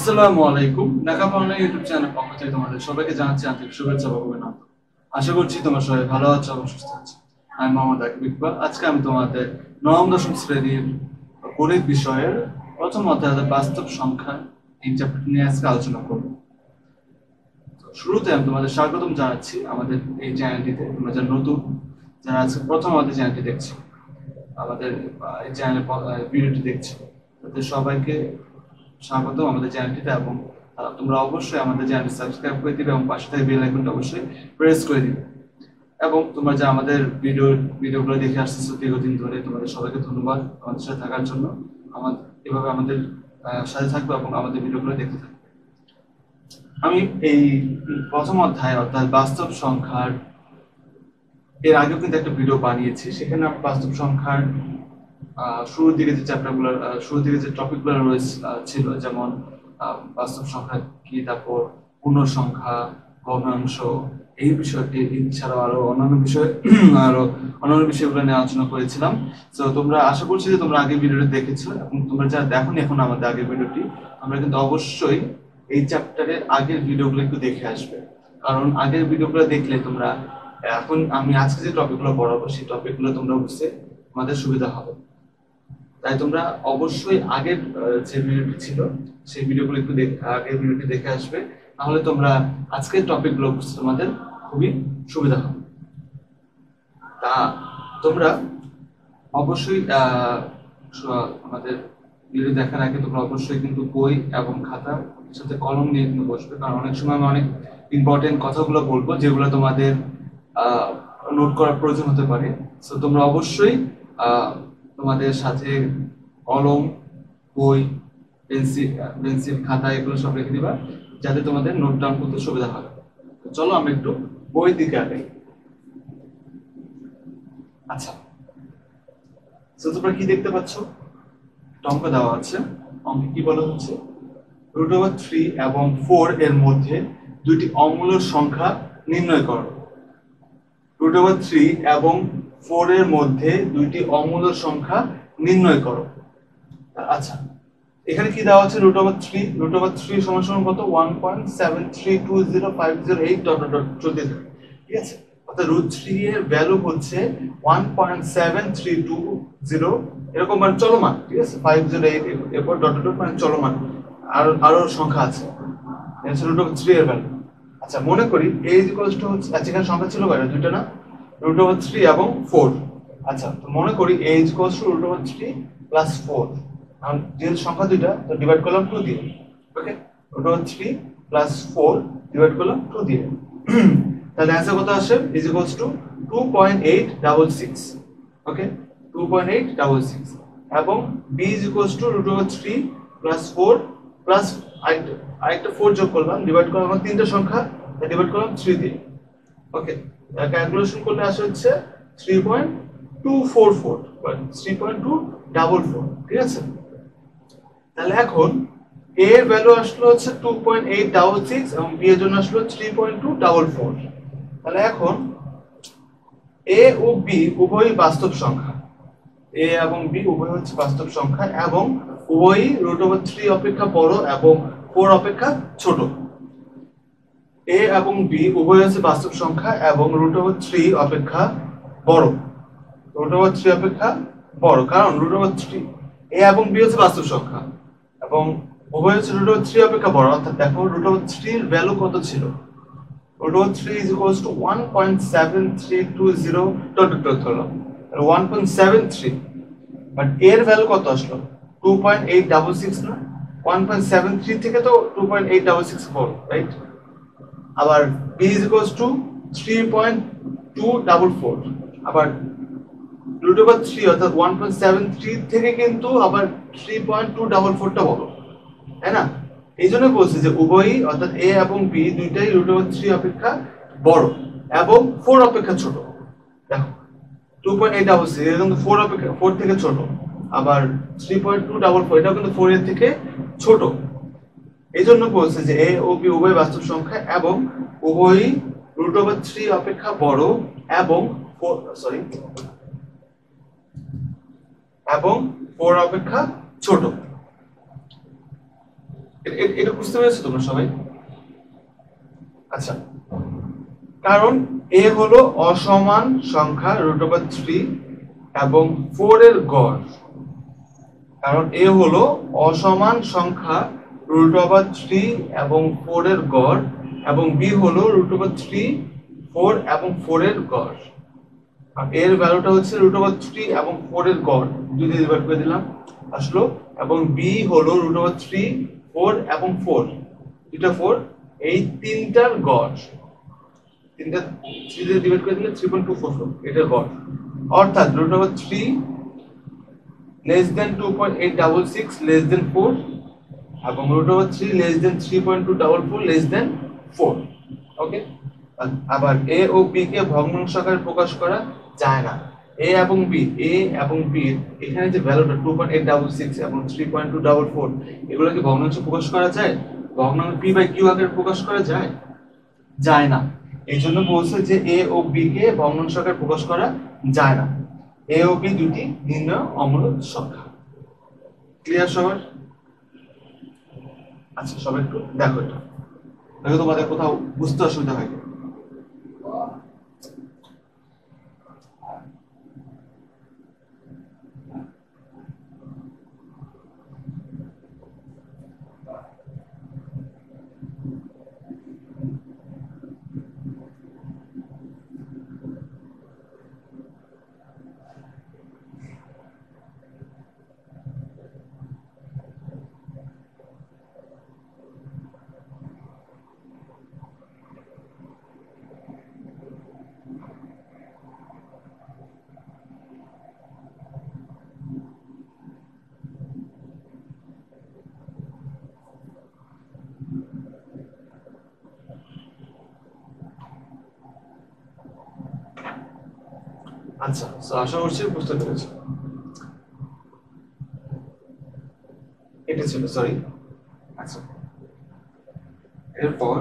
আসসালামু আলাইকুম। Dhaka Bangla YouTube channel পক্ষ থেকে তোমাদের সবাইকে জানাচ্ছি আন্তরিক শুভেচ্ছা ও অভিনন্দন। আশা করছি তোমরা সবাই ভালো আছো এবং সুস্থ আছো। আমি মোহাম্মদ আকিব ইকবাল। আজকে আমি তোমাদের নবম দশম শ্রেণীর গণিত বিষয়ের প্রথম অধ্যায় বাস্তব সংখ্যা এই চ্যাপ্টারটি নিয়ে আজকে আলোচনা করব। শুরুতে আমি তোমাদের স্বাগতম জানাচ্ছি আমাদের এই চ্যানেলটিতে। তোমরা যারা নতুন, যারা আজকে প্রথম আমাদের চ্যানেলটি দেখছো, আমাদের এই চ্যানেলের ভিডিওটি দেখছো, তাদের সবাইকে স্বাগত আমাদের চ্যানেলটিতে। এবং তোমরা অবশ্যই আমাদের চ্যানেলটি সাবস্ক্রাইব করে দিবে এবং পাশে থাকা বেল আইকনটা অবশ্যই প্রেস করে দিবে। এবং তোমরা যে আমাদের ভিডিওগুলো দেখে আসতেছো দীর্ঘদিন ধরে, তোমাদের সবাইকে ধন্যবাদ আমাদের সাথে থাকার জন্য। এভাবে আমাদের সাথে থাকবে এবং আমাদের ভিডিওগুলো দেখতে থাকবে। আমি এই প্রথম অধ্যায় অর্থাৎ বাস্তব সংখ্যার এর আগেও কিন্তু একটা ভিডিও বানিয়েছি। সেখানে আমি বাস্তব সংখ্যার শুরুর দিকে যে টপিকগুলো ছিল, যেমন বাস্তব সংখ্যা কি, তারপর পূর্ণ সংখ্যা, ভগ্নাংশ, এই বিষয়টি এছাড়াও আরো অন্যান্য বিষয়গুলো নিয়ে আলোচনা করেছিলাম। তো তোমরা, আশা করছি যে তোমরা আগের ভিডিওটি দেখেছো, এবং তোমরা যারা দেখোনি এখন আমাদের আগের ভিডিওটি, তোমরা কিন্তু অবশ্যই এই চ্যাপ্টারের আগের ভিডিওগুলো একটু দেখে আসবে। কারণ আগের ভিডিওগুলো দেখলে তোমরা এখন আমি আজকে যে টপিকগুলো পড়াবো সেই টপিকগুলো তোমরা বুঝতে তোমাদের সুবিধা হবে। তাই তোমরা অবশ্যই আগের যে ভিডিওটি ছিল সেই ভিডিওগুলো একটু আগের ভিডিওটি দেখে আসবে, তাহলে তোমরা আজকের টপিকগুলো বুঝতে তোমাদের খুবই সুবিধা হবে। তা তোমরা অবশ্যই আমাদের ভিডিও দেখার আগে তোমরা অবশ্যই কিন্তু বই এবং খাতার সাথে কলম নিয়ে কিন্তু বসবে, কারণ অনেক সময় আমি অনেক ইম্পর্টেন্ট কথাগুলো বলবো যেগুলো তোমাদের নোট করার প্রয়োজন হতে পারে। তো তোমরা অবশ্যই তোমাদের সাথে কলম, বই, পেন্সিল, খাতা এগুলো সব রেখে দিবা, যাতে তোমাদের নোট ডাউন করতে সুবিধা হয়। চলো আমরা একটু বই দিকে আগাই। আচ্ছা, তো তোমরা কি দেখতে পাচ্ছ? অঙ্ক দেওয়া আছে। অঙ্কে কি বলা হচ্ছে? √3 এবং 4 এর মধ্যে দুইটি অমূল্য সংখ্যা নির্ণয় করো। √3 এবং 4 এর মধ্যে দুইটি অমূল্য সংখ্যা নির্ণয় করো। আচ্ছা, এখানে কি দেওয়া আছে? √3 সমান সমান কত? 1.73205008 চলতে থাকে, ঠিক আছে? অর্থাৎ √3 এর ভ্যালু হচ্ছে 1.7320 এরকম, মানে চলমান, ঠিক আছে? 508 এরপর ডট ডট মানে চলমান আরো সংখ্যা আছে। এটা √3 এর ভ্যালু। আচ্ছা, মনে করি a হচ্ছে, আচ্ছা এখানে সংখ্যা ছিল কয়টা? দুইটা না? √3 এবং 4। আচ্ছা, তো মনে করি a √3 প্লাস 4। এখন যেহেতু সংখ্যা দুইটা, তো ডিভাইড করলাম 2 দিয়ে। ওকে, √3 প্লাস 4 ডিভাইড করলাম 2 দিয়ে। তাহলে অ্যান্সার কত আসে? Is equals two 2.866। ওকে, 2.866। এবং b is equals two √3 plus 4 plus আরেকটা 4 যোগ করলাম, ডিভাইড করলাম তিনটা সংখ্যা, ডিভাইড করলাম 3 দিয়ে। ওকে, ক্যালকুলেশন করলে আসে হচ্ছে 3.244 বা 3.244, ঠিক আছে? তাহলে এখন a এর ভ্যালু আসলো হচ্ছে 2.866 এবং b এর জন্য আসলো 3.244। তাহলে এখন a ও b উভয়ই বাস্তব সংখ্যা। a এবং b উভয় হচ্ছে বাস্তব সংখ্যা এবং উভয়ই √3 অপেক্ষা বড় এবং 4 অপেক্ষা ছোট। a এবং b উভয় হচ্ছে বাস্তব সংখ্যা এবং √3 অপেক্ষা বড়। √3 অপেক্ষা বড়, কারণ √3 a এবং b হচ্ছে বাস্তব সংখ্যা এবং উভয় হচ্ছে √3 অপেক্ষা বড়। অর্থাৎ দেখো √3 এর ভ্যালু কত ছিল? √3 is equals to 1.7320 ধরলাম 1.73, বাট এর ভ্যালু কত আসলো? 2.866 না? 1.73 থেকে তো 2.866 বড়, রাইট? আবার b is equals to 3.244, আবার √3 অর্থাৎ 1.73 থেকে কিন্তু আবার 3.244 টা বড়, তাই না? এই জন্য বলছি যে উভয়ই অর্থাৎ a এবং b দুইটাই √3 অপেক্ষা বড় এবং 4 অপেক্ষা ছোট। দেখো 2.866 এটা কিন্তু 4 থেকে ছোট, আবার 3.244 এটাও কিন্তু 4 এর থেকে ছোট। এই জন্য বলছে যে a ও b উভয় বাস্তব সংখ্যা এবং উভয়ই √3 অপেক্ষা বড় এবং 4 অপেক্ষা ছোট। এটা বুঝতে পেরেছো তোমরা সবাই? আচ্ছা, কারণ এ হলো অসমান সংখ্যা √3 এবং 4 এর গড়। কারণ এ হলো অসমান সংখ্যা √3 এবং 4 এর গড়, এবং বি হলো √3, 4 এবং 4 এর গড়। আর এর ভ্যালুটা হচ্ছে √3 এবং 4 এর গড়, দুই দিয়ে ডিভাইড করে দিলাম আসলো। এবং বি হলো √3, 4 এবং 4, দুইটা 4, এই তিনটার গড়। তিনটা 3 দিয়ে ডিভাইড করে দিলে 3.244 এটার গড়। অর্থাৎ √3 less than 2.866 less than 4, এবং √3 less than 3.244 less than 4। ওকে, আবার এ ও বি কে ভগ্নাংশ আকারে প্রকাশ করা যায় না। এ এবং বি এখানে যে ভ্যালুটা 2.866 এবং 3.244, এগুলোকে ভগ্নাংশ প্রকাশ করা যায়? ভগ্নাংশ পি বাই কিউ আকারে প্রকাশ করা যায়? যায় না। এই জন্য বলছে যে এ ও বি কে ভগ্নাংশ আকারে প্রকাশ করা যায় না। এ ও বি দুটি ভিন্ন অমূলদ সংখ্যা। ক্লিয়ার সবার? আচ্ছা, সবাই একটু দেখো, এটা দেখো তোমাদের কোথাও বুঝতে অসুবিধা হয়। আচ্ছা, আশা করছি বুঝতে পেরেছো। এটা ছিল, সরি। আচ্ছা, এরপর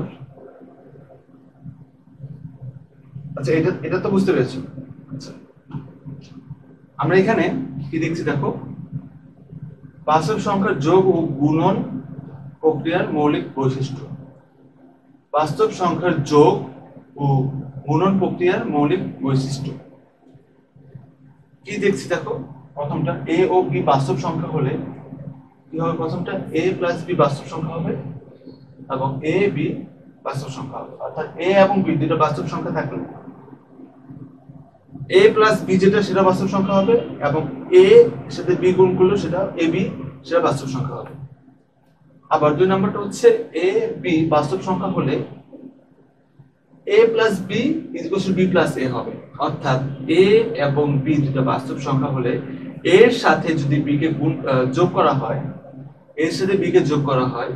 আচ্ছা, এটা এটা তো বুঝতে পেরেছো। আচ্ছা, আমরা এখানে কি দেখছি দেখো, বাস্তব সংখ্যার যোগ ও গুণন প্রক্রিয়ার মৌলিক বৈশিষ্ট্য। বাস্তব সংখ্যার যোগ ও গুণন প্রক্রিয়ার মৌলিক বৈশিষ্ট্য কি দেখছি দেখো। প্রথমটা, এ ও বি বাস্তব সংখ্যা হলে কি হবে? প্রথমটা এ প্লাস বি বাস্তব সংখ্যা হবে, এবং এ বি বাস্তব সংখ্যা হবে। অর্থাৎ এ এবং বি দুটো বাস্তব সংখ্যা থাকলে এ প্লাস বি যেটা সেটা বাস্তব সংখ্যা হবে, এবং এ সাথে বি গুণ করলে সেটা এ বি, সেটা বাস্তব সংখ্যা হবে। আবার দুই নাম্বারটা হচ্ছে এ বি বাস্তব সংখ্যা হলে A plus B equal to B plus A হবে। অর্থাৎ এ এবং বি দুটো বাস্তব সংখ্যা হলে এর সাথে যদি বি কে যোগ করা হয়, এর সাথে বি কে যোগ করা হয়,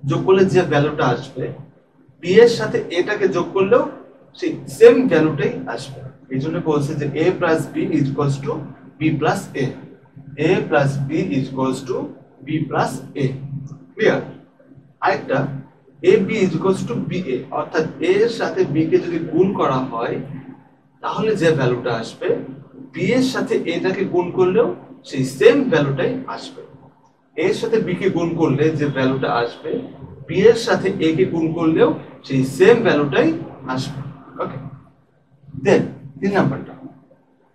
যোগ করলে যে ভ্যালুটা আসবে, বি এর সাথে এটাকে যোগ করলেও সেই সেম ভ্যালুটাই আসবে। এই জন্য বলছে যে A plus B equals to B plus A, A plus B equals to B plus A. Clear? আরেকটা, A B equals to B A, অর্থাৎ এ এর সাথে বি কে যদি গুণ করা হয় তাহলে যে ভ্যালুটা আসবে, বি এর সাথে এটাকে গুণ করলেও সেই সেম ভ্যালুটাই আসবে। এর সাথে বি কে গুণ করলে যে ভ্যালুটা আসবে, বি এর সাথে এ কে গুণ করলেও সেই সেম ভ্যালুটাই আসবে। ওকে, দেন তিন নাম্বারটা,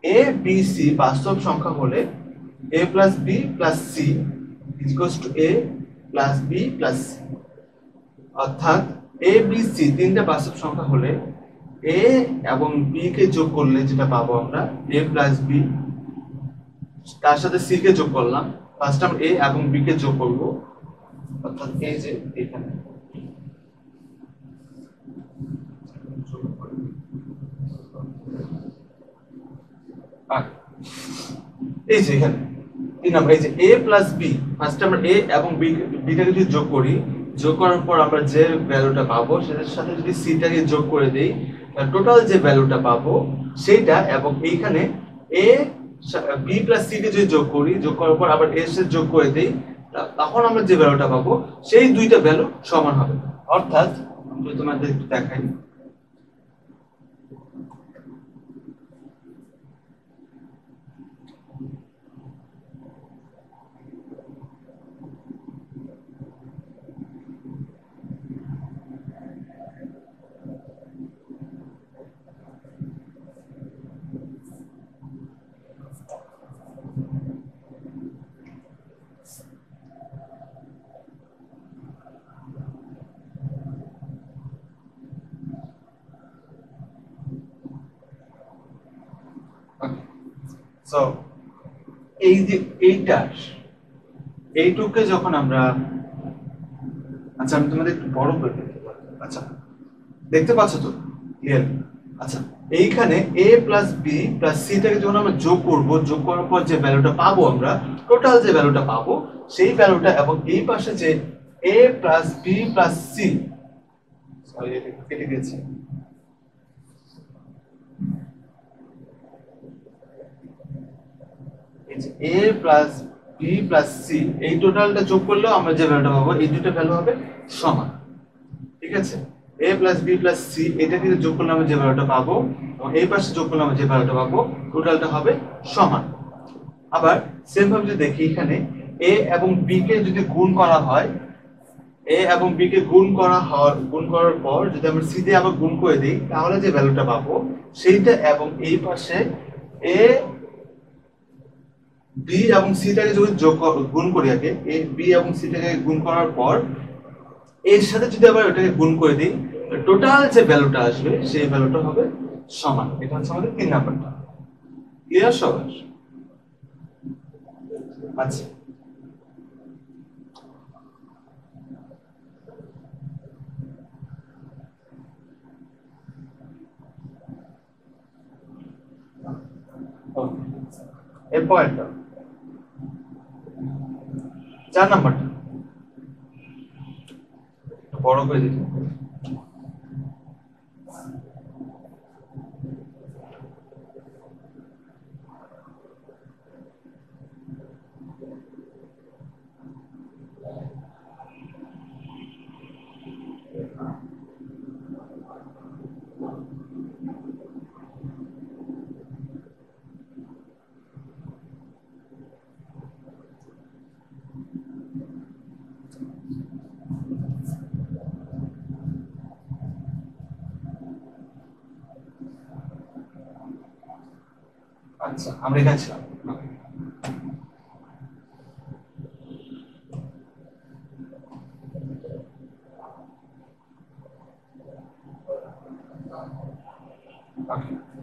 এ বি সি বাস্তব সংখ্যা হলে A plus B plus C equals to A plus B plus C. অর্থাৎ এ বি সি তিনটা বাস্তব সংখ্যা হলে এ এবং বি কে যোগ করলে যেটা পাবো আমরা, এ প্লাস বি, তার সাথে সি কে যোগ করলাম, ফার্স্ট টার্ম এ এবং বি কে যোগ করব। অর্থাৎ এই যে এখানে এই যে এখানে তিন নাম্বার, এই যে এ প্লাস বি, ফার্স্ট আমরা এ এবং বি বিটাকে যদি যোগ করি, যোগ করার পর আমরা যে ভ্যালুটা পাবো সেটার সাথে যদি সিটাকে যোগ করে দেই, টোটাল যে ভ্যালুটা পাবো সেটা, এবং এইখানে A B plus C K যদি যোগ করি, যোগ করার পর আবার এর সাথে যোগ করে দেই, তখন আমরা যে ভ্যালুটা পাবো সেই দুইটা ভ্যালু সমান হবে। অর্থাৎ যদি তোমাদের একটু দেখাই, সো এই যে এইটুকে যখন আমরা, আচ্ছা আমি তোমাদের একটু বড় করে দেখতে পারি। আচ্ছা দেখতে পাচ্ছ তো ক্লিয়ার? আচ্ছা এইখানে a plus B plus C টাকে যখন আমরা যোগ করব, যোগ করার পর যে ভ্যালুটা পাবো, আমরা টোটাল যে ভ্যালুটা পাবো সেই ভ্যালুটা, এবং এই পাশে যে a plus B plus C, sorry এটা কেটে গেছে, a plus B plus C এই টোটালটা যোগ করলেও আমরা যে ভ্যালুটা পাবো এই দুটো ভ্যালু হবে সমান। ঠিক আছে, a plus B plus C এটা থেকে যোগ করলে আমরা যে ভ্যালুটা পাবো এবং এই পাশে যোগ করলে আমরা যে ভ্যালুটা পাবো টোটালটা হবে সমান। আবার সেম ভাবে যদি দেখি এখানে a এবং b কে যদি গুণ করা হয়, a এবং b কে গুণ করার পর যদি আমরা c দিয়ে আবার গুণ করে দেই, তাহলে যে ভ্যালুটা পাবো সেইটা, এবং এই পাশে a b এবং c টাকে যদি গুণ করি, আগে a b এবং c টাকে গুণ করার পর এর সাথে যদি আবার ওটাকে গুণ করে দিই, টোটাল যে ভ্যালুটা আসবে সেই ভ্যালুটা হবে সমান। এটা হচ্ছে আমাদের 3 নাম্বারটা। ক্লিয়ার সবার? আচ্ছা এরপর একটা 4 নাম্বারটা বড় করে দিতে হবে। আচ্ছা আমরা এখানে ছিলাম।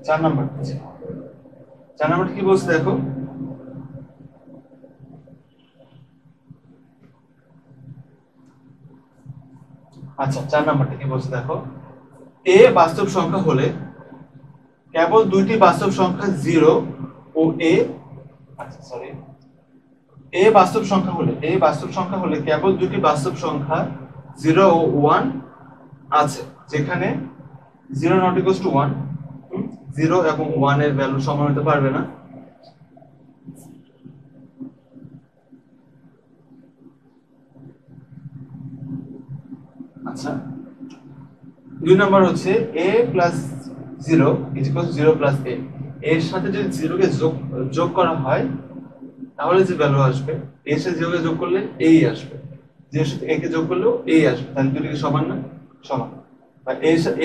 চার নাম্বার কি বলছে দেখো, আচ্ছা 4 নাম্বারটা কি বলছে দেখো, a বাস্তব সংখ্যা হলে কেবল দুইটি বাস্তব সংখ্যা 0 ও a, আচ্ছা সরি, a বাস্তব সংখ্যা হলে কেবল দুটি বাস্তব সংখ্যা 0 ও 1 আছে, যেখানে 0 নট ইকুয়ালস টু 1, 0 এবং 1 এর ভ্যালু সমান হতে পারবে না। আচ্ছা 2 নাম্বার হচ্ছে a plus 0 equals 0 plus a, এর সাথে যদি 0 কে যোগ করা হয় তাহলে যে ভ্যালু আসবে, এর সাথে 0 কে যোগ করলে a আসবে, এর সাথে a কে যোগ করলেও a আসবে, তাহলে দুটো কি সমান না? সমান। বা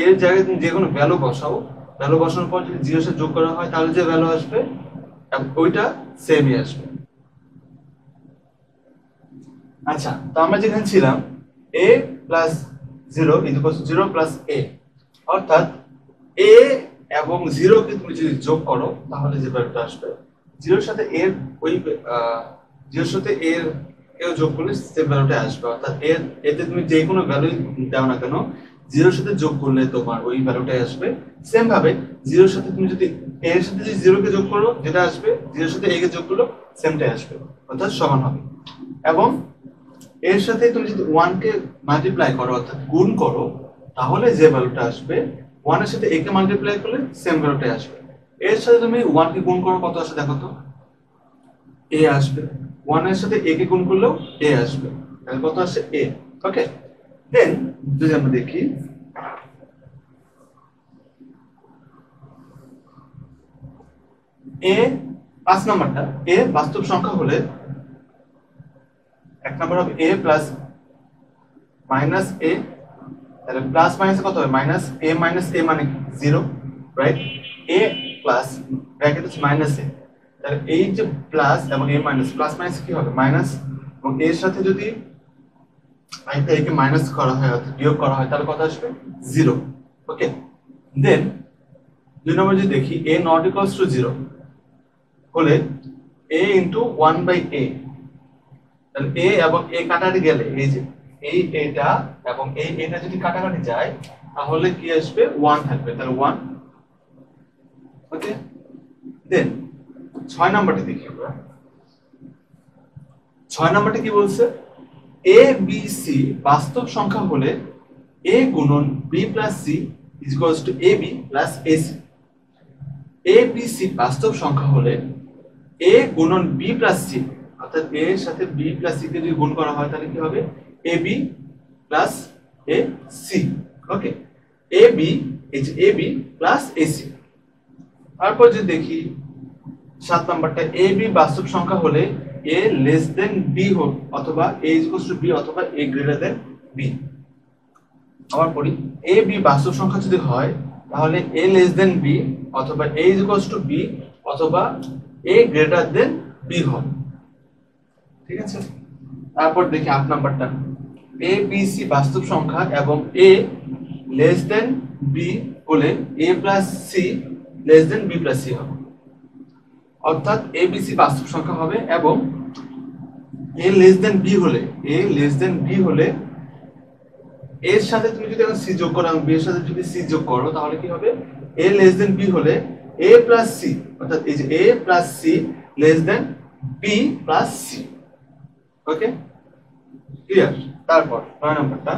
এর জায়গায় তুমি যে কোনো ভ্যালু বসাও, ভ্যালু বসানোর পর যদি 0 এর সাথে যোগ করা হয় তাহলে যে ভ্যালু আসবে ওইটা সেমই আসবে। আচ্ছা তো আমরা যেখানে ছিলাম a plus 0 equals 0 plus a, অর্থাৎ a এবং 0 কে তুমি যদি যোগ করো তাহলে যে ভ্যালুটা আসবে 0 এর সাথে এর ওই 0 এর সাথে এর কেউ যোগ করলে সেম ভ্যালুটা আসবে, অর্থাৎ এতে তুমি যে কোনো ভ্যালু দাও না কেন 0 এর সাথে যোগ করলে তোমার ওই ভ্যালুটাই আসবে। সেম ভাবে 0 এর সাথে তুমি যদি এর সাথে যদি 0 কে যোগ করো যেটা আসবে, 0 এর সাথে a কে যোগ করলে সেমটাই আসবে, অর্থাৎ সমান হবে। এবং এর সাথে তুমি যদি 1 কে মাল্টিপ্লাই করো অর্থাৎ গুণ করো তাহলে যে ভ্যালুটা আসবে 1 এর সাথে a কে মাল্টিপ্লাই করলে সেম ভ্যালুটাই আসবে। এর সাথে তুমি 1 কে গুণ করো কত আসে দেখো তো, a আসবে, 1 এর সাথে a কে গুণ করলেও a আসবে, তাহলে কত আসে a। ওকে, দেন যদি আমরা দেখি a 5 নাম্বারটা, a বাস্তব সংখ্যা হলে এক নাম্বার হবে a প্লাস মাইনাস a, তাহলে প্লাস মাইনাস কত হবে মাইনাস a মাইনাস a মানে 0, রাইট? a প্লাস ব্র্যাকেট আছে মাইনাস a, তাহলে এই যে প্লাস এবং a মাইনাস, প্লাস মাইনাস কি হবে মাইনাস, এবং এর সাথে যদি আরেকটা a কে মাইনাস করা হয় অর্থাৎ বিয়োগ করা হয় তাহলে কত আসবে 0। ওকে, দেন দুই নম্বর যদি দেখি a নট ইকুয়ালস টু 0, হলে a ইন্টু 1/a, তাহলে a এবং a কাটাকাটি গেলে এই যে এই এটা এবং এই এটা যদি কাটাকাটি যায় তাহলে কি আসবে 1 থাকবে, তাহলে 1। ওকে, দেন 6 নাম্বারটি দেখি আমরা। 6 নাম্বারটি কি বলছে, a b c বাস্তব সংখ্যা হলে a গুণন b plus c is equals two ab plus ac। a b c বাস্তব সংখ্যা হলে a গুণন b প্লাস c, অর্থাৎ a এর সাথে b প্লাস c কে যদি গুণ করা হয় তাহলে কি হবে ab plus ac। Okay, ab is ab plus ac। তারপর যদি দেখি 7 নাম্বারটা, ab বাস্তব সংখ্যা হলে a লেস দেন b হোক অথবা a is equals two b অথবা a গ্রেটার দেন b। আবার পড়ি, ab বাস্তব সংখ্যা যদি হয় তাহলে a লেস দেন b অথবা a is equals two b অথবা a গ্রেটার দেন b হবে। ঠিক আছে, তারপর দেখি 8 নাম্বারটা, a b c বাস্তব সংখ্যা এবং a লেস দেন b হলে a plus c less than b plus c হবে, অর্থাৎ a b c বাস্তব সংখ্যা হবে এবং a লেস দেন b হলে এর সাথে তুমি যদি এখন c যোগ করো এবং b এর সাথে যদি c যোগ করো তাহলে কি হবে a লেস দেন b হলে a প্লাস c, অর্থাৎ এই যে a plus c less than b plus c। Okay, clear. তারপর 9 নাম্বারটা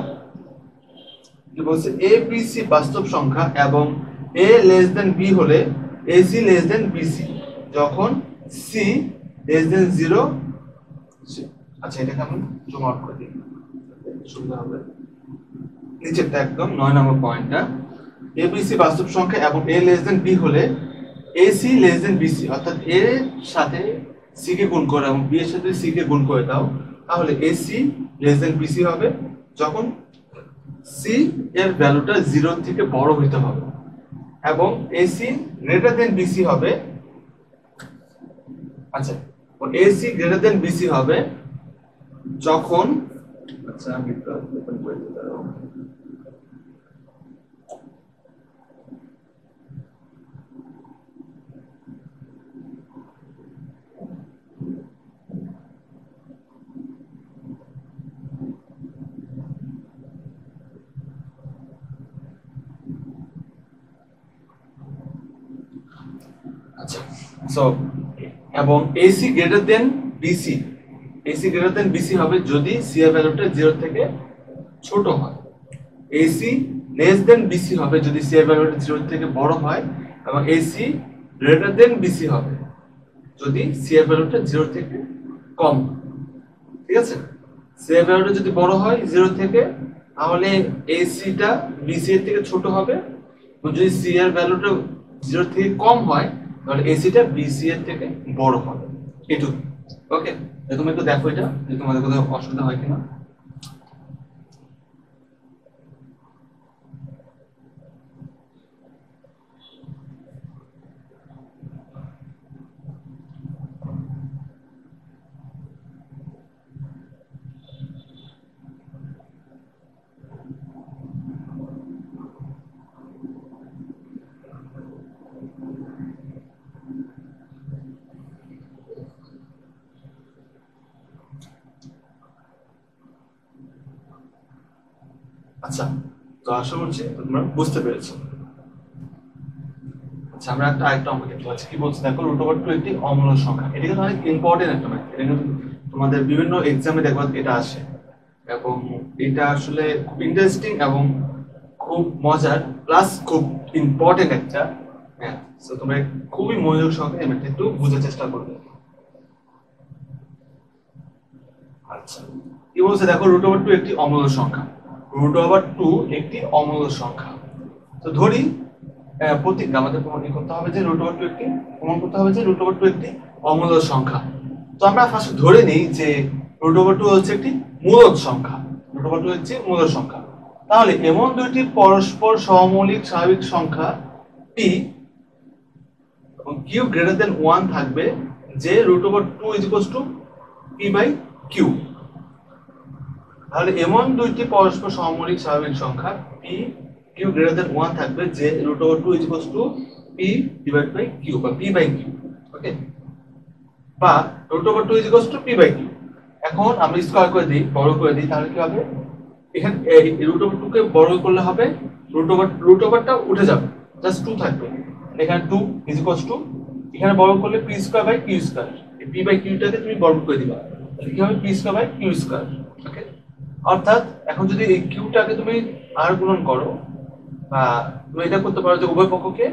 কি বলছে, a b c বাস্তব সংখ্যা এবং a লেস দেন b হলে ac লেস দেন bc যখন c লেস দেন 0। আচ্ছা, এটাকে আমি জুম আউট করে দিই সুবিধা হবে। নিচেরটা একদম 9 নম্বর পয়েন্টটা, a b c বাস্তব সংখ্যা এবং a লেস দেন b হলে ac লেস দেন bc, অর্থাৎ a এর সাথে c কে গুণ করো এবং b এর সাথে c কে গুণ করে দাও তাহলে ac লেস দেন bc হবে যখন c এর ভ্যালুটা 0 থেকে বড় হতে হবে এবং ac গ্রেটার দেন bc হবে। আচ্ছা, ac গ্রেটার দেন bc হবে যখন, আচ্ছা আমি একটু ওপেন করে দিতে পারবো। আচ্ছা, সো এবং AC greater than BC, AC greater than BC হবে যদি C এর ভ্যালুটা 0 থেকে ছোট হয়, AC লেস দেন BC হবে যদি C এর ভ্যালুটা 0 থেকে বড় হয় এবং AC গ্রেটার দেন BC হবে যদি C এর ভ্যালুটা 0 থেকে কম। ঠিক আছে, C এর ভ্যালুটা যদি বড় হয় 0 থেকে তাহলে AC টা BC এর থেকে ছোট হবে এবং যদি C এর ভ্যালুটা 0 থেকে কম হয় তাহলে AC টা BC এর থেকে বড় হবে। এটুকু। ওকে, তুমি একটু দেখো এটা যে তোমাদের কোথাও অসুবিধা হয় কিনা। আচ্ছা, তো আশা করছি তোমরা বুঝতে পেরেছো। আচ্ছা, আমরা আরেকটা অঙ্ক দেখতে পাচ্ছি, কি বলছে দেখো, √2 একটি অমূল্য সংখ্যা। এটা কিন্তু অনেক ইম্পর্টেন্ট একটা ম্যাথ, এটা কিন্তু তোমাদের বিভিন্ন এক্সামে দেখবা এটা আসে এবং এটা আসলে খুব ইন্টারেস্টিং এবং খুব মজার প্লাস খুব ইম্পর্টেন্ট একটা ম্যাথ। সো তোমরা খুবই মনোযোগ সহকারে এই ম্যাথটা একটু বোঝার চেষ্টা করবে। আচ্ছা, কি বলছে দেখো, √2 একটি অমূল্য সংখ্যা, √2 একটি অমূল্য সংখ্যা। তো ধরি প্রতীক আমাদের প্রমাণ করতে হবে যে √2 একটি একটি অমূল্য সংখ্যা। তো আমরা ফার্স্ট ধরে নিই যে √2 হচ্ছে একটি মূলদ সংখ্যা, √2 হচ্ছে মূলদ সংখ্যা। তাহলে এমন দুইটি পরস্পর সহমৌলিক স্বাভাবিক সংখ্যা p এবং q গ্রেটার দেন 1 থাকবে যে √2 ইজ ইকুয়ালস টু p/q। তাহলে এমন দুইটি পরস্পর সহমৌলিক স্বাভাবিক সংখ্যা p q গ্রেটার দেন 1 থাকবে যে √2 is equals to p divide by q বা p/q। ওকে, বা √2 is equals to P by Q. এখন আমরা স্কয়ার করে দিই, বড় করে দিই, তাহলে কি হবে এখানে √2 কে বড় করলে হবে √টা উঠে যাবে, জাস্ট 2 থাকবে, এখানে 2 ইজ ইকুয়ালস টু এখানে বড় করলে P square by Q square, এই পি বাই কিউটাকে তুমি বড় করে দিবা, তাহলে কি হবে P square by Q square. Okay, অর্থাৎ এখন যদি এই কিউটাকে তুমি আর গুণন করো বা তুমি এটা করতে পারো যে উভয় পক্ষকে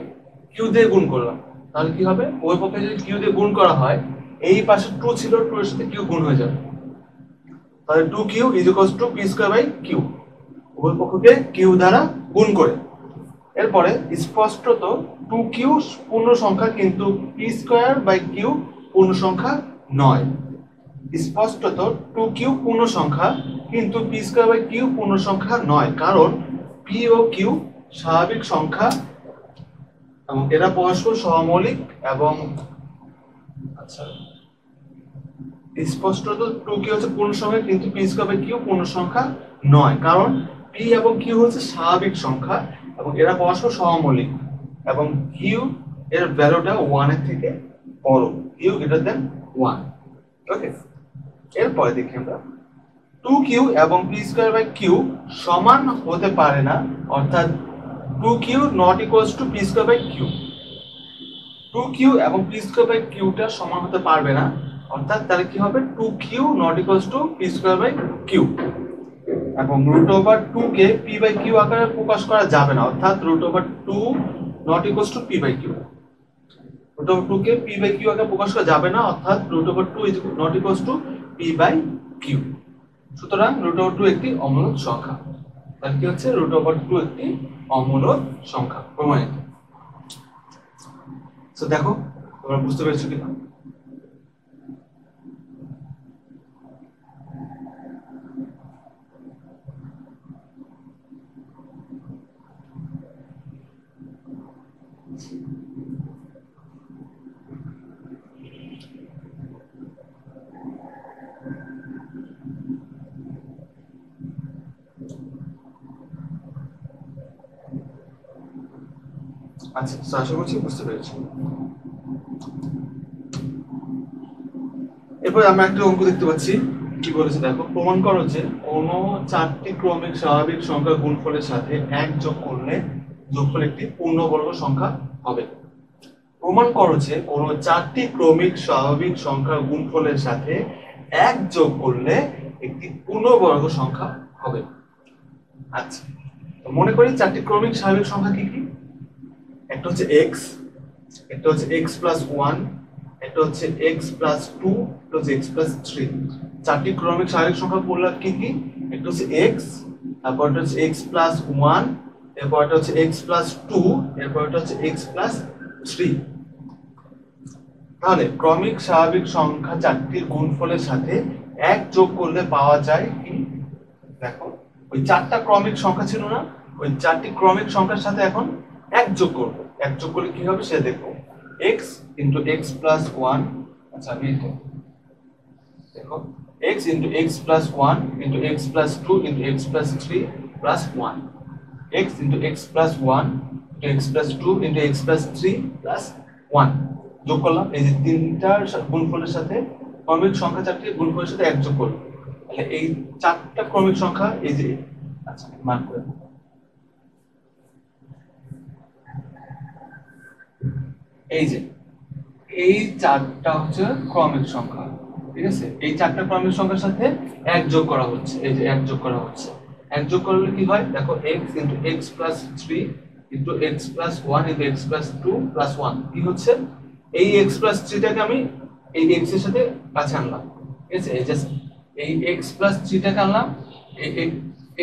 কিউ দিয়ে গুণ করলাম, তাহলে কি হবে উভয় পক্ষে যদি কিউ দিয়ে গুণ করা হয়, এই পাশে 2 ছিল, 2 এর সাথে কিউ গুণ হয়ে যাবে, তাহলে 2q is equals to P square by Q, উভয় পক্ষকে কিউ দ্বারা গুণ করে। এরপরে স্পষ্টত 2q পূর্ণ সংখ্যা কিন্তু পি স্কয়ার বাই কিউ পূর্ণ সংখ্যা নয়। স্পষ্টত 2q পূর্ণ সংখ্যা কিন্তু পি স্কয়ার বাই কিউ পূর্ণ সংখ্যা নয়, কারণ পি ও কিউ স্বাভাবিক সংখ্যা এবং এরা পরস্পর সহমৌলিক এবং আচ্ছা স্পষ্টত 2q হচ্ছে পূর্ণ সংখ্যা কিন্তু পি স্কয়ার বাই কিউ পূর্ণ সংখ্যা নয়, কারণ পি এবং কিউ হচ্ছে স্বাভাবিক সংখ্যা এবং এরা পরস্পর সহমৌলিক এবং কিউ এর ভ্যালুটা 1 এর থেকে বড়, কিউ গ্রেটার দ্যান 1। ওকে, এরপরে দেখি আমরা 2q এবং পি স্কয়ার বাই কিউ সমান হতে পারে না, অর্থাৎ 2q not equals to P square by Q, 2q এবং পি স্কয়ার বাই কিউটা সমান হতে পারবে না, অর্থাৎ তাহলে কি হবে 2q not equals to P square by Q, এবং √2 কে পি বাই কিউ আকারে প্রকাশ করা যাবে না, অর্থাৎ √2 not equals to P by Q, √2 কে পি বাই কিউ আকারে প্রকাশ করা যাবে না, অর্থাৎ √2 is not equals to P by Q. সুতরাং √2 একটি অমূলক সংখ্যা, তাহলে কি হচ্ছে √2 একটি অমূলক সংখ্যা প্রমাণিত। তো দেখো তোমরা বুঝতে পেরেছো কিনা? আচ্ছা, আশা করছি বুঝতে পেরেছি। এরপর আমরা একটা অঙ্ক দেখতে পাচ্ছি, কি বলেছে দেখো, প্রমাণ করো যে কোনো 4টি ক্রমিক স্বাভাবিক সংখ্যা গুণফলের সাথে 1 যোগ করলে যোগফল একটি পূর্ণবর্গ সংখ্যা হবে। প্রমাণ করো যে কোনো 4টি ক্রমিক স্বাভাবিক সংখ্যা গুণফলের সাথে 1 যোগ করলে একটি পূর্ণবর্গ সংখ্যা হবে। আচ্ছা, তো মনে করি 4টি ক্রমিক স্বাভাবিক সংখ্যা কি কি? একটা হচ্ছে x, একটা হচ্ছে x প্লাস 1, একটা হচ্ছে x প্লাস 2, একটা হচ্ছে x প্লাস 3। 4টি ক্রমিক স্বাভাবিক সংখ্যা বললে কি কি? একটা হচ্ছে x, তারপর এটা হচ্ছে x প্লাস 1, এরপর এটা হচ্ছে x প্লাস 2, এরপর এটা হচ্ছে x প্লাস 3। তাহলে ক্রমিক স্বাভাবিক সংখ্যা 4টির গুণফলের সাথে 1 যোগ করলে পাওয়া যায় কি? দেখো ওই 4টা ক্রমিক সংখ্যা ছিল না, ওই 4টি ক্রমিক সংখ্যার সাথে এখন 1 যোগ করব। 1 যোগ করলে কি হবে সেটা দেখো, x into x plus 1, আচ্ছা আমি দেখো x into x plus 1 into x plus 2 into x plus 3 plus 1, x into x plus 1 into x plus 2 into x plus 3 plus 1 যোগ করলাম। এই যে তিনটার গুণফলের সাথে ক্রমিক সংখ্যা 4টির গুণফলের সাথে 1 যোগ করলাম, তাহলে এই 4টা ক্রমিক সংখ্যা এই যে, আচ্ছা মান করে এই যে এই 4টা হচ্ছে ক্রমিক সংখ্যা, ঠিক আছে? এই 4টা ক্রমিক সংখ্যার সাথে 1 যোগ করা হচ্ছে, এই যে 1 যোগ করা হচ্ছে। 1 যোগ করলে কি হয় দেখো, x into x plus 3 into x plus 1 into x plus 2 plus 1 কি হচ্ছে, এই x plus 3 টাকে আমি এই x এর সাথে কাছে আনলাম, ঠিক আছে? এই জাস্ট এই x plus 3 টাকে আনলাম এই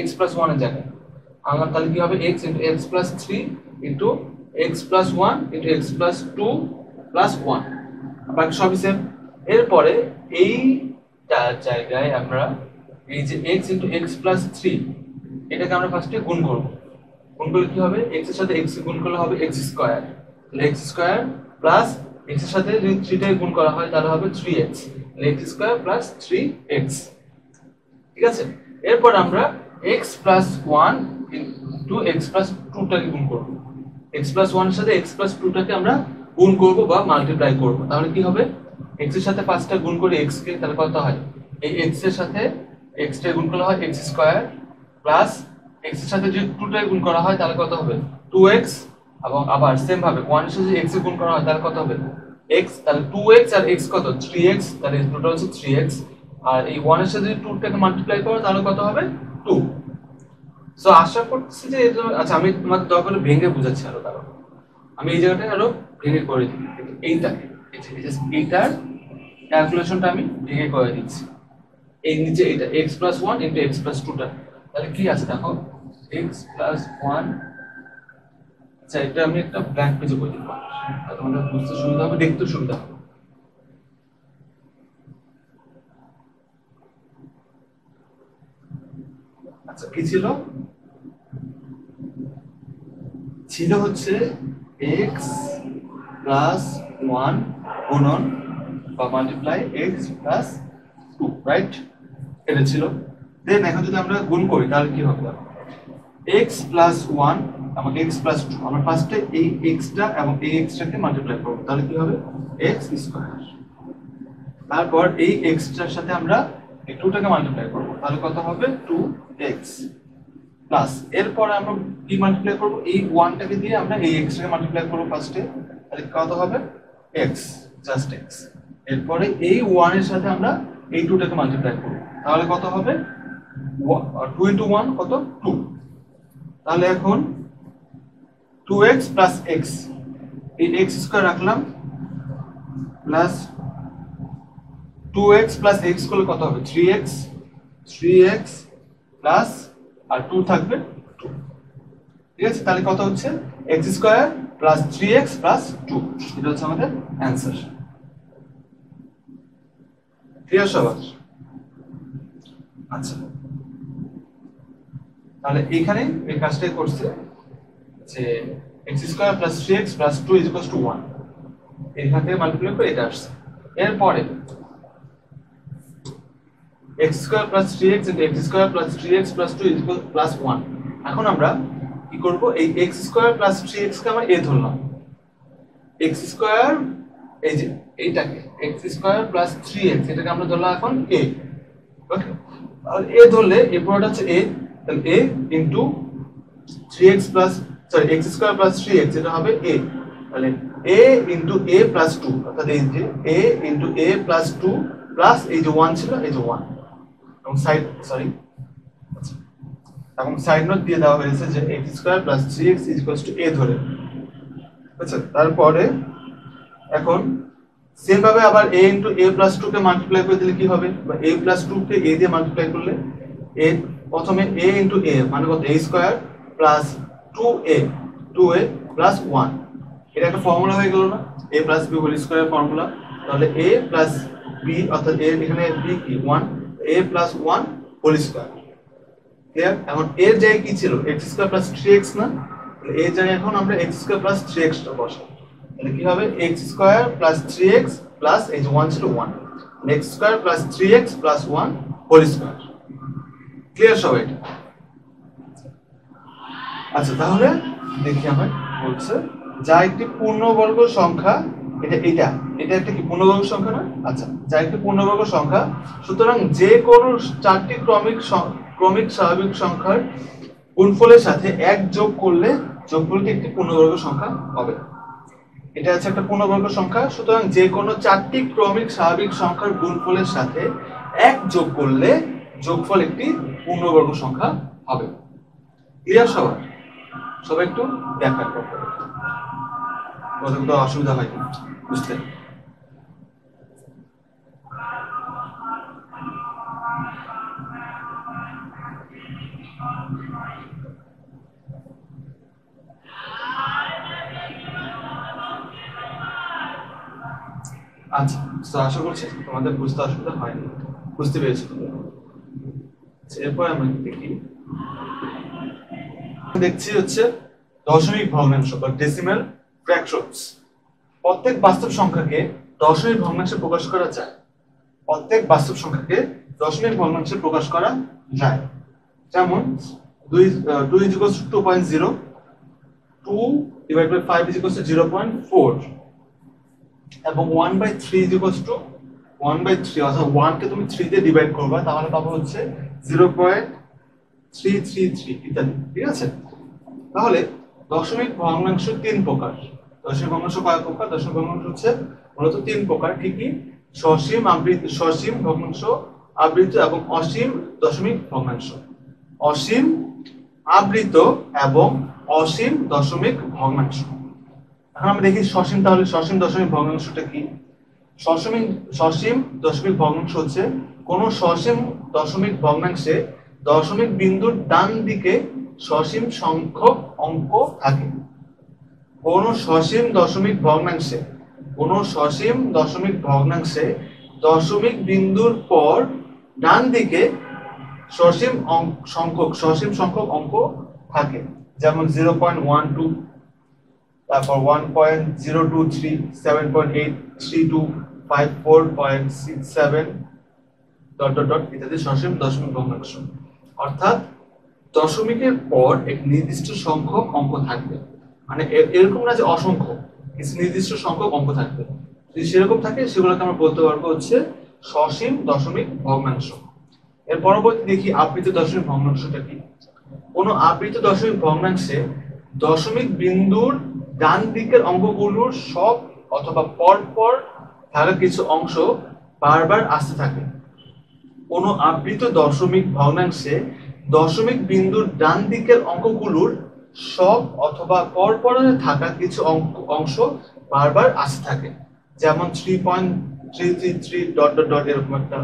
x plus 1 এর জায়গায় আনলাম, তাহলে কি হবে x into x plus 3 into x plus 1 into x plus 2 plus 1, বাকি সবই সেম। এরপরে এই জায়গায় আমরা এই যে x into x plus 3 এটাকে আমরা ফার্স্টে গুণ করব। গুণ করলে কি হবে, x এর সাথে x গুণ করলে হবে x স্কয়ার, তাহলে x স্কয়ার প্লাস x এর সাথে যদি 3 টাকে গুণ করা হয় তাহলে হবে 3x, তাহলে x স্কয়ার প্লাস 3x, ঠিক আছে? এরপর আমরা x plus 1 into x plus 2 টাকে গুণ করব। x plus 1 এর সাথে x plus 2 টাকে আমরা গুণ করব বা মাল্টিপ্লাই করব, তাহলে কি হবে x এর সাথে 5টা গুণ করি x কে, তাহলে কত হয়? এই x এর সাথে x টা গুণ করলে হয় x স্কয়ার প্লাস x এর সাথে যদি 2 টা গুণ করা হয় তাহলে কত হবে? 2x, এবং আবার সেম ভাবে 1 এর সাথে যদি x এ গুণ করা হয় তাহলে কত হবে? x, তাহলে 2x আর x কত? 3x, তাহলে টোটাল হচ্ছে 3x, আর এই 1 এর সাথে যদি 2 টাকে মাল্টিপ্লাই করো তাহলে কত হবে? 2। সো আশা করছি যে আচ্ছা আমি তোমাদের দরকার হলে ভেঙে বুঝাচ্ছি আরো, কারণ আমি এই জায়গাটা আরো ভেঙে করে দিই। এইটাকে এইটার ক্যালকুলেশনটা আমি ভেঙে করে দিচ্ছি। এই নিচে এটা x + 1 * x + 2 টা, তাহলে কি আছে দেখো, x + 1, আচ্ছা এটা আমি একটা ব্ল্যাঙ্ক পেজে করে দিব, তাহলে তোমাদের বুঝতে সুবিধা হবে, দেখতে সুবিধা হবে। আচ্ছা কি ছিল? ছিল হচ্ছে x + 1 গুণন বা মাল্টিপ্লাই x + 2, রাইট? এটা ছিল। দেন এখন যদি আমরা গুণ করি তাহলে কি হবে? দেখো x + 1 এবং x + 2, আমরা ফার্স্টে এই x টা এবং এই x টাকে মাল্টিপ্লাই করব, তাহলে কি হবে? x square. তারপর এই x টার সাথে আমরা এই 2 টাকে মাল্টিপ্লাই করব, তাহলে কত হবে? 2x প্লাস এরপর আমরা কি মাল্টিপ্লাই করব? এই 1 টাকে দিয়ে আমরা এই x টাকে মাল্টিপ্লাই করব ফার্স্টে, তাহলে কত হবে? x, just x। এরপরে এই 1 এর সাথে আমরা এই 2 টাকে মাল্টিপ্লাই করব, তাহলে কত হবে? 2 * 1 কত? 2। তাহলে এখন 2x + x, এই x স্কয়ার রাখলাম, প্লাস 2x + x করলে কত হবে? 3x প্লাস আর 2 থাকবে 2, ঠিক আছে? তাহলে কত হচ্ছে? x square plus 3x plus 2, এটা হচ্ছে আমাদের অ্যানসার। ক্লিয়ার সবার? আচ্ছা তাহলে এখানে এই কাজটাই করছে যে x square plus 3x plus 2 = 1, এখান থেকে মাল্টিপ্লাই করে এটা আসছে। এরপরে x square plus 3x * x square plus 3x plus 2 = 1। এখন আমরা কি করব? এই x স্কয়ার প্লাস 3x কে আমরা a ধরলাম, x স্কয়ার এই যে এইটাকে x স্কয়ার প্লাস 3x এটাকে আমরা ধরলাম এখন a, ওকে? আর a ধরলে এই পুরোটা হচ্ছে a, তাহলে a into 3x plus x square plus 3x এটা হবে a, তাহলে a ইনটু a প্লাস 2, অর্থাৎ এই যে a into a plus 2 plus এই যে 1 ছিল, এই যে 1, এবং সাইড এবং সাইড নোট দিয়ে দেওয়া হয়েছে যে x square plus 3x = a ধরে, আচ্ছা? তারপরে এখন সেম ভাবে আবার a into a plus 2 K multiply করে দিলে কি হবে? বা a প্লাস 2 কে a দিয়ে মাল্টিপ্লাই করলে a, প্রথমে a ইনটু a মানে কত? a square plus 2a plus 1, এটা একটা ফর্মুলা হয়ে গেল না? a plus b whole square formula. তাহলে a প্লাস b, অর্থাৎ a এখানে b কি 1, a plus 1 whole square. Clear? এখন এর জায়গায় কি ছিল? x স্কয়ার প্লাস 3x না? তাহলে এর জায়গায় এখন আমরা x স্কয়ার প্লাস 3x টা বসাই, তাহলে কি হবে? x square plus 3x plus এই যে 1 ছিল 1, x square plus 3x plus 1 whole square. Clear সবাই? আচ্ছা তাহলে দেখি আমরা বলছে যা একটি পূর্ণবর্গ সংখ্যা, এটা একটা কি পূর্ণবর্গ সংখ্যা না? আচ্ছা, যা একটি পূর্ণবর্গ সংখ্যা, সুতরাং যে কোনো 4টি ক্রমিক স্বাভাবিক সংখ্যার গুণফলের সাথে 1 যোগ করলে যোগফলটি একটি পূর্ণবর্গ সংখ্যা হবে। এটা হচ্ছে একটা পূর্ণবর্গ সংখ্যা, সুতরাং যে কোনো 4টি ক্রমিক স্বাভাবিক সংখ্যার গুণফলের সাথে 1 যোগ করলে যোগফল একটি পূর্ণবর্গ সংখ্যা হবে। ক্লিয়ার সবার? সবাই একটু ব্যাখ্যা করতে হবে, কতটা অসুবিধা হয় কিনা বুঝতে। আচ্ছা, তো আশা করছি তোমাদের বুঝতে অসুবিধা হয়নি, বুঝতে পেরেছো। এরপর আমরা দেখি, দেখছি হচ্ছে দশমিক ভগ্নাংশ বা ডেসিমাল ফ্র্যাকশনস। প্রত্যেক বাস্তব সংখ্যাকে দশমিক ভগ্নাংশে প্রকাশ করা যায়। প্রত্যেক বাস্তব সংখ্যাকে দশমিক ভগ্নাংশে প্রকাশ করা যায়। যেমন 2 = 2.0, 2 / 5 = 0.4। এবং 1/3 ইজ ইকুয়ালস টু 1/3, অর্থাৎ 1 কে তুমি 3 দিয়ে ডিভাইড করবা, তাহলে পাবো হচ্ছে 0.333 ইত্যাদি। ঠিক আছে, তাহলে দশমিক ভগ্নাংশ 3 প্রকার। দশমিক ভগ্নাংশ কয় প্রকার? দশমিক ভগ্নাংশ হচ্ছে মূলত 3 প্রকার। কি কি? সসীম, আবৃত, সসীম ভগ্নাংশ, আবৃত এবং অসীম দশমিক ভগ্নাংশ। অসীম, আবৃত এবং অসীম দশমিক ভগ্নাংশ। এখন আমরা দেখি সসীম, তাহলে সসীম দশমিক ভগ্নাংশটা কি? সসীম দশমিক ভগ্নাংশ হচ্ছে কোন সসীম দশমিক ভগ্নাংশে দশমিক বিন্দুর ডান দিকে সসীম সংখ্যক অঙ্ক থাকে। কোন সসীম দশমিক ভগ্নাংশে দশমিক বিন্দুর পর ডান দিকে সসীম সংখ্যক অঙ্ক থাকে। যেমন 0.12, তারপর 1.023, 7.832, 54.67 ইত্যাদি সসীম দশমিক ভগ্নাংশ। অর্থাৎ দশমিকের পর এক নির্দিষ্ট সংখ্যক অঙ্ক থাকবে, মানে এরকম না যে অসংখ্য, কিছু নির্দিষ্ট সংখ্যক অঙ্ক থাকবে। যদি সেরকম থাকে সেগুলোকে আমরা বলতে পারবো হচ্ছে সসীম দশমিক ভগ্নাংশ। এর পরবর্তী দেখি আবৃত দশমিক ভগ্নাংশটা কি। কোন আবৃত দশমিক ভগ্নাংশে দশমিক বিন্দুর ডান দিকের অঙ্কগুলোর সব অথবা পরপর থাকা কিছু অংশ বারবার আসতে থাকে। কোন আবৃত দশমিক ভগ্নাংশে দশমিক বিন্দুর ডান দিকের অঙ্কগুলোর সব অথবা পরপর থাকা কিছু অংশ বারবার আসতে থাকে। যেমন 3.333 এরকম একটা,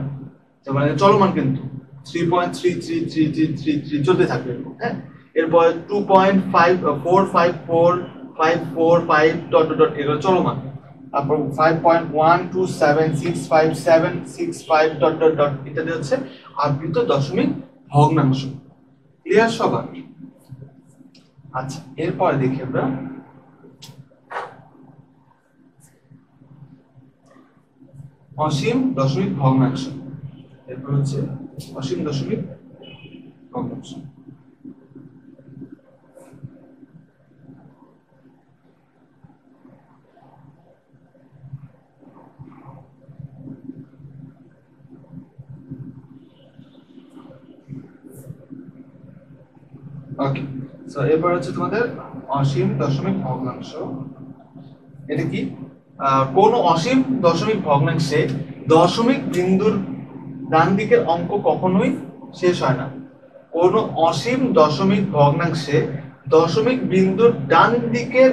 মানে চলমান, কিন্তু 3.33333 চলতে থাকবে। হ্যাঁ, এরপর 2.5454545 এগুলো চলমান। তারপর 5.1276565 ইত্যাদি হচ্ছে আবৃত দশমিক ভগ্নাংশ। ক্লিয়ার সবার? আচ্ছা, এরপরে দেখি আমরা অসীম দশমিক ভগ্নাংশ। এরপর হচ্ছে অসীম দশমিক ভগ্নাংশ। ওকে, সো এরপর হচ্ছে তোমাদের অসীম দশমিক ভগ্নাংশ। এটা কি? কোন অসীম দশমিক ভগ্নাংশে দশমিক বিন্দুর ডান দিকের অঙ্ক কখনোই শেষ হয় না। কোন অসীম দশমিক ভগ্নাংশে দশমিক বিন্দুর ডান দিকের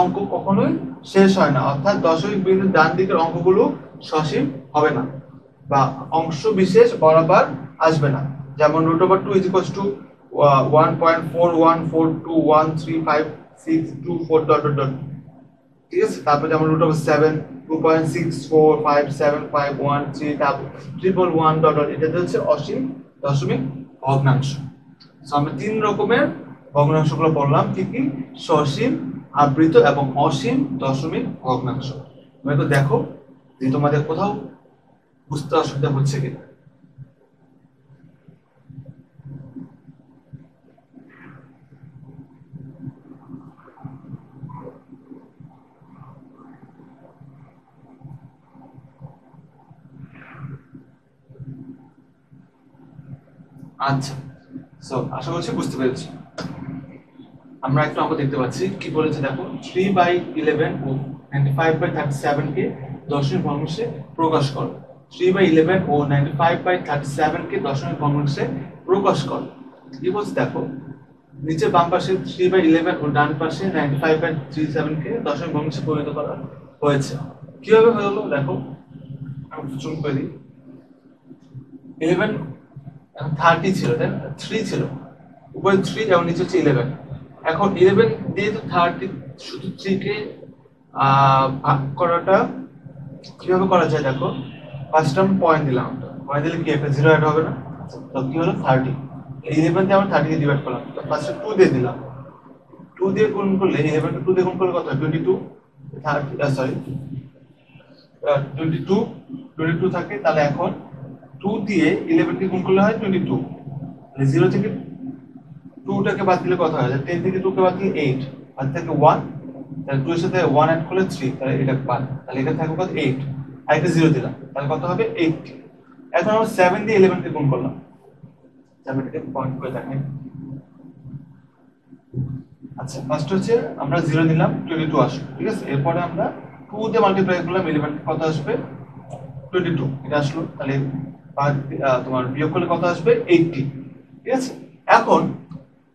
অঙ্ক কখনোই শেষ হয় না, অর্থাৎ দশমিক বিন্দুর ডান দিকের অঙ্কগুলো সসীম হবে না বা অংশ বিশেষ বরাবর আসবে না। যেমন √2 = 1.4142135624 ঠিক আছে। তারপর যেমন √7 2.645751 তারপর 111 এটা হচ্ছে অসীম দশমিক ভগ্নাংশ। সো আমরা 3 রকমের ভগ্নাংশগুলো বললাম, কি কি? সসীম, আবৃত এবং অসীম দশমিক ভগ্নাংশ। তুমি একটু দেখো যে তোমাদের কোথাও বুঝতে অসুবিধা হচ্ছে কিনা। আচ্ছা, সো আশা করছি বুঝতে পেরেছি। আমরা একটা অঙ্ক দেখতে পাচ্ছি, কি বলেছে দেখো, 3/11 ও 95/37 কে দশমিক ভগ্নাংশে প্রকাশ করো। 3/11 ও 95/37 কে দশমিক ভগ্নাংশে প্রকাশ করো। কি বলছে দেখো, নিচে বাম পাশে 3/11 ও ডান পাশে 95/37 কে দশমিক ভগ্নাংশে পরিণত করা হয়েছে। কিভাবে হলো দেখো, আমি চুন করে দিই। 11 30 ছিল, দেন 3 ছিল, উপরে 3 এবং নিচে হচ্ছে 11। এখন 11 দিয়ে তো 30 শুধু 3 কে ভাগ করাটা কিভাবে করা যায় দেখো। ফার্স্ট টার্ম পয়েন্ট দিলাম, পয়েন্ট দিলে কি একটা 0 অ্যাড হবে না? তো কি হলো 30, 11 দিয়ে আমরা 30 কে ডিভাইড করলাম, তো ফার্স্টে 2 দিয়ে দিলাম। 2 দিয়ে গুণ করলে 11 কে 2 দিয়ে গুণ করলে কত হয়? 22 সরি 22 থাকে। তাহলে এখন 2 দিয়ে 11 কে গুণ করলে হয় 22, 0 থেকে 2 টাকে বাদ দিলে কত হয়? 10 থেকে 2 কে বাদ দিলে 8, আর থেকে 1, তাহলে 2 এর সাথে 1 অ্যাড করলে 3, তাহলে এটা 5, তাহলে এখানে থাকবে কত 8, আর একটা 0 দিলাম, তাহলে কত হবে 80। এখন আমরা 7 দিয়ে 11 কে গুণ করলাম, 7 কে পয়েন্ট করে দেখাই। আচ্ছা ফার্স্ট হচ্ছে আমরা 0 নিলাম, 22 আসবে, ঠিক আছে। এরপরে আমরা 2 দিয়ে মাল্টিপ্লাই করলাম 11 কে, কত আসবে 22, এটা আসলো। তাহলে তোমার বিয়োগ করলে কত আসবে 80, ঠিক আছে। এখন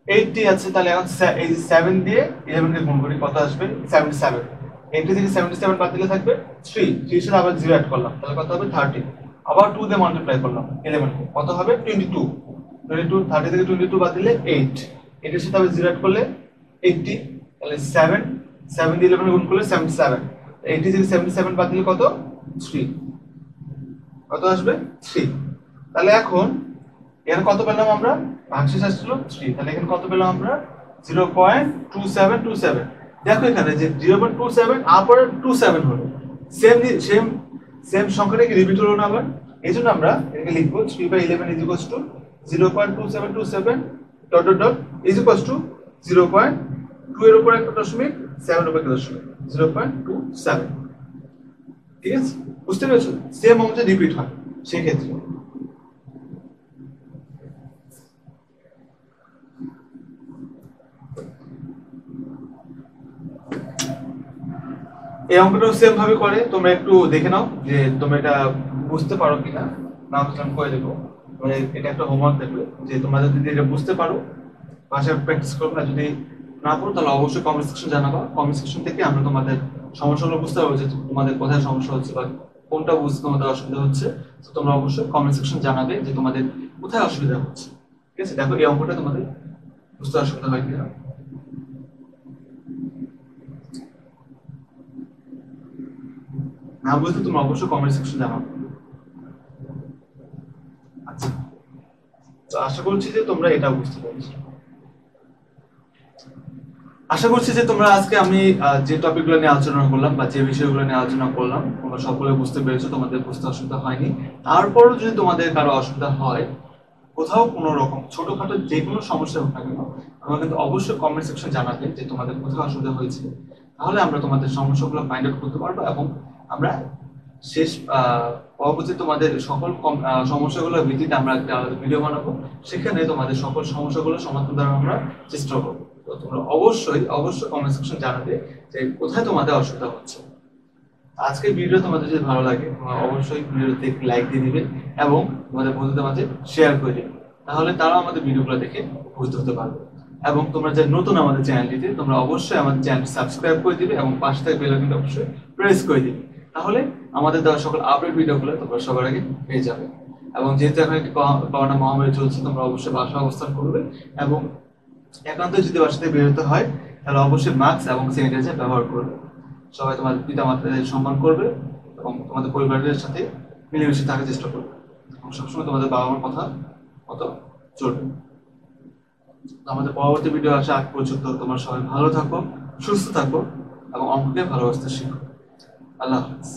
80 আছে, তাহলে এখন এই 7 দিয়ে 11 কে গুণ করি, কত আসবে 77। 80 থেকে 77 বাদ দিলে থাকবে 3, 3 এর সাথে আবার 0 অ্যাড করলাম, তাহলে কত হবে 30। আবার 2 দিয়ে মাল্টিপ্লাই করলাম 11 কে, কত হবে 22, 30 থেকে 22 বাদ দিলে 8, এটার সাথে আবার 0 অ্যাড করলে 80, তাহলে 7 দিয়ে 11 গুণ করলে 77, 80 থেকে 77 বাদ দিলে কত 3, কত আসবে 3। তাহলে এখন এখানে কত পেলাম আমরা, ভাগশেষ আসছিল 3, তাহলে এখানে কত পেলাম আমরা 0.2727। দেখো এখানে যে 0.27 আবার 27 হলো, সেম সেম সেম সংখ্যাটা কি রিপিট হলো না আবার, এইজন্য আমরা এটাকে লিখবো 3/11 0.2727 dot dot dot is equals two 0.2 এর উপর একটা দশমিক, 7 এর উপর একটা দশমিক, 0.27। ঠিক আছে, বুঝতে পেরেছো? সেম অংশে রিপিট হয় সেই ক্ষেত্রে। এই অঙ্কটাও সেম ভাবে করে, তোমরা একটু দেখে নাও যে তোমরা এটা বুঝতে পারো কিনা, না বুঝলে আমি করে দেবো। এটা একটা হোমওয়ার্ক দেখবে যে তোমরা যদি এটা বুঝতে পারো বাসায় প্র্যাকটিস করবে, আর যদি না পারো তাহলে অবশ্যই কমেন্ট সেকশন জানাবা। কমেন্ট সেকশন থেকে আমরা তোমাদের সমস্যাগুলো বুঝতে পারবো যে তোমাদের কোথায় সমস্যা হচ্ছে বা কোনটা বুঝতে তোমাদের অসুবিধা হচ্ছে। তো তোমরা অবশ্যই কমেন্ট সেকশন জানাবে যে তোমাদের কোথায় অসুবিধা হচ্ছে। ঠিক আছে, দেখো এই অঙ্কটা তোমাদের বুঝতে অসুবিধা হয় কিনা। না বুঝলে তোমরা অবশ্যই কমেন্ট সেকশন জানাবে। আচ্ছা, তো আশা করছি যে তোমরা এটা বুঝতে পেরেছো। আশা করছি যে তোমরা আজকে আমি যে টপিকগুলো নিয়ে আলোচনা করলাম বা যে বিষয়গুলো নিয়ে আলোচনা করলাম তোমরা সকলে বুঝতে পেরেছো, তোমাদের বুঝতে অসুবিধা হয়নি। তারপরও যদি তোমাদের কারো অসুবিধা হয়, কোথাও কোনো রকম ছোটখাটো যে কোনো সমস্যা হোক না কেন, তোমরা কিন্তু অবশ্যই কমেন্ট সেকশন জানাবে যে তোমাদের কোথাও অসুবিধা হয়েছে। তাহলে আমরা তোমাদের সমস্যাগুলো ফাইন্ড আউট করতে পারবো এবং আমরা শেষ পরবর্তী তোমাদের সকল সমস্যাগুলোর ভিত্তিতে আমরা একটা ভিডিও বানাবো, সেখানে তোমাদের সকল সমস্যাগুলো সমাধান করার আমরা চেষ্টা করবো। তো তোমরা অবশ্যই কমেন্ট সেকশন জানাবে যে কোথায় তোমাদের অসুবিধা হচ্ছে। আজকের ভিডিও তোমাদের যদি ভালো লাগে তোমরা অবশ্যই ভিডিওতে লাইক দিয়ে দিবে এবং তোমাদের বন্ধুদের মাঝে শেয়ার করে দিবে, তাহলে তারাও আমাদের ভিডিওগুলো দেখে উপকৃত হতে পারবে। এবং তোমরা যে নতুন আমাদের চ্যানেলটিতে তোমরা অবশ্যই আমাদের চ্যানেলটি সাবস্ক্রাইব করে দিবে এবং পাশে থাকা বেল আইকনটা অবশ্যই প্রেস করে দিবে, তাহলে আমাদের দেওয়া সকল আপডেট ভিডিওগুলো তোমরা সবার আগে পেয়ে যাবে। এবং যেহেতু এখন একটি করোনা মহামারী চলছে, তোমরা অবশ্যই বাসায় অবস্থান করবে এবং একান্ত যদি বাসা থেকে বেরোতে হয় তাহলে অবশ্যই মাস্ক এবং স্যানিটাইজার ব্যবহার করবে। সবাই তোমাদের পিতা মাতাদের সম্মান করবে এবং তোমাদের পরিবারের সাথে মিলেমিশে থাকার চেষ্টা করবে এবং সবসময় তোমাদের বাবা মার কথা মতো চলবে। আমাদের পরবর্তী ভিডিও আসা আগ পর্যন্ত তোমরা সবাই ভালো থাকো, সুস্থ থাকো এবং অঙ্ককে ভালোবাসতে শিখো। আল্লাহ হাফেজ।